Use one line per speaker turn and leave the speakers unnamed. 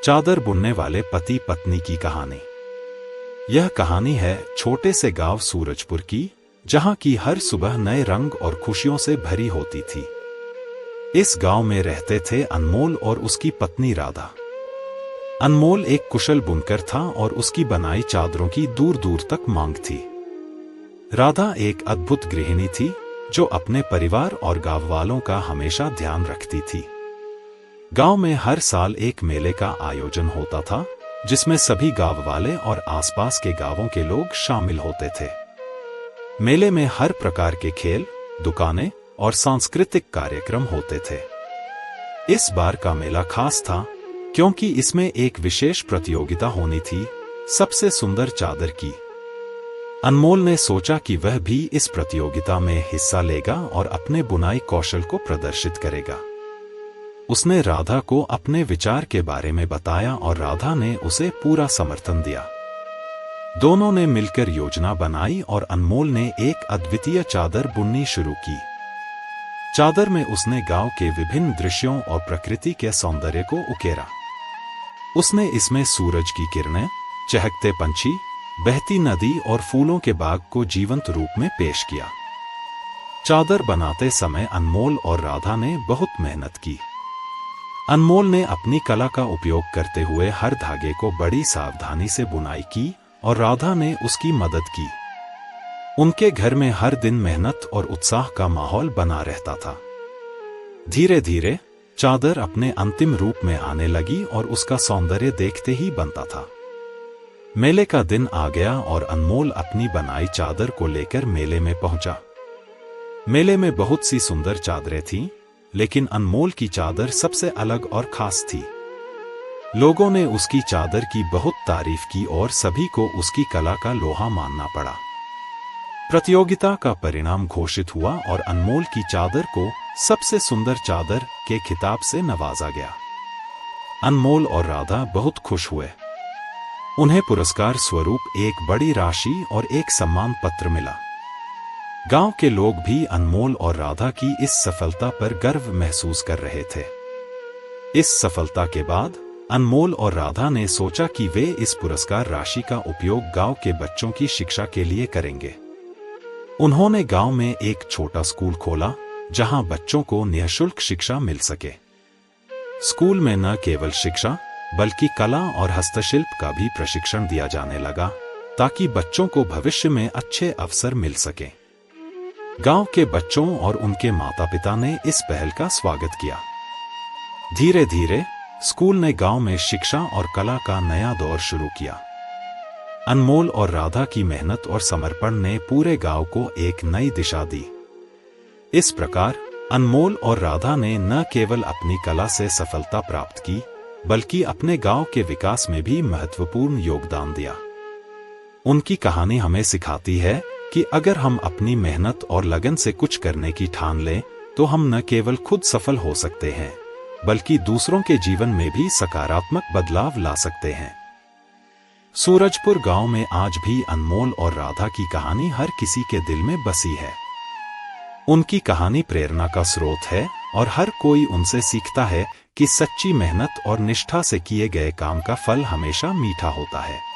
चादर बुनने वाले पति पत्नी की कहानी। यह कहानी है छोटे से गांव सूरजपुर की, जहां की हर सुबह नए रंग और खुशियों से भरी होती थी। इस गांव में रहते थे अनमोल और उसकी पत्नी राधा। अनमोल एक कुशल बुनकर था और उसकी बनाई चादरों की दूर दूर तक मांग थी। राधा एक अद्भुत गृहिणी थी जो अपने परिवार और गांव वालों का हमेशा ध्यान रखती थी। गांव में हर साल एक मेले का आयोजन होता था, जिसमें सभी गांव वाले और आसपास के गांवों के लोग शामिल होते थे। मेले में हर प्रकार के खेल, दुकानें और सांस्कृतिक कार्यक्रम होते थे। इस बार का मेला खास था क्योंकि इसमें एक विशेष प्रतियोगिता होनी थी, सबसे सुंदर चादर की। अनमोल ने सोचा कि वह भी इस प्रतियोगिता में हिस्सा लेगा और अपने बुनाई कौशल को प्रदर्शित करेगा। उसने राधा को अपने विचार के बारे में बताया और राधा ने उसे पूरा समर्थन दिया। दोनों ने मिलकर योजना बनाई और अनमोल ने एक अद्वितीय चादर बुननी शुरू की। चादर में उसने गांव के विभिन्न दृश्यों और प्रकृति के सौंदर्य को उकेरा। उसने इसमें सूरज की किरणें, चहकते पंछी, बहती नदी और फूलों के बाग को जीवंत रूप में पेश किया। चादर बनाते समय अनमोल और राधा ने बहुत मेहनत की। अनमोल ने अपनी कला का उपयोग करते हुए हर धागे को बड़ी सावधानी से बुनाई की और राधा ने उसकी मदद की। उनके घर में हर दिन मेहनत और उत्साह का माहौल बना रहता था। धीरे धीरे चादर अपने अंतिम रूप में आने लगी और उसका सौंदर्य देखते ही बनता था। मेले का दिन आ गया और अनमोल अपनी बनाई चादर को लेकर मेले में पहुंचा। मेले में बहुत सी सुंदर चादरें थीं, लेकिन अनमोल की चादर सबसे अलग और खास थी। लोगों ने उसकी चादर की बहुत तारीफ की और सभी को उसकी कला का लोहा मानना पड़ा। प्रतियोगिता का परिणाम घोषित हुआ और अनमोल की चादर को सबसे सुंदर चादर के खिताब से नवाजा गया। अनमोल और राधा बहुत खुश हुए। उन्हें पुरस्कार स्वरूप एक बड़ी राशि और एक सम्मान पत्र मिला। गांव के लोग भी अनमोल और राधा की इस सफलता पर गर्व महसूस कर रहे थे। इस सफलता के बाद अनमोल और राधा ने सोचा कि वे इस पुरस्कार राशि का उपयोग गांव के बच्चों की शिक्षा के लिए करेंगे। उन्होंने गांव में एक छोटा स्कूल खोला, जहां बच्चों को निःशुल्क शिक्षा मिल सके। स्कूल में न केवल शिक्षा बल्कि कला और हस्तशिल्प का भी प्रशिक्षण दिया जाने लगा, ताकि बच्चों को भविष्य में अच्छे अवसर मिल सके। गांव के बच्चों और उनके माता-पिता ने इस पहल का स्वागत किया। धीरे धीरे स्कूल ने गांव में शिक्षा और कला का नया दौर शुरू किया। अनमोल और राधा की मेहनत और समर्पण ने पूरे गांव को एक नई दिशा दी। इस प्रकार अनमोल और राधा ने न केवल अपनी कला से सफलता प्राप्त की, बल्कि अपने गांव के विकास में भी महत्वपूर्ण योगदान दिया। उनकी कहानी हमें सिखाती है कि अगर हम अपनी मेहनत और लगन से कुछ करने की ठान लें, तो हम न केवल खुद सफल हो सकते हैं, बल्कि दूसरों के जीवन में भी सकारात्मक बदलाव ला सकते हैं। सूरजपुर गांव में आज भी अनमोल और राधा की कहानी हर किसी के दिल में बसी है। उनकी कहानी प्रेरणा का स्रोत है और हर कोई उनसे सीखता है कि सच्ची मेहनत और निष्ठा से किए गए काम का फल हमेशा मीठा होता है।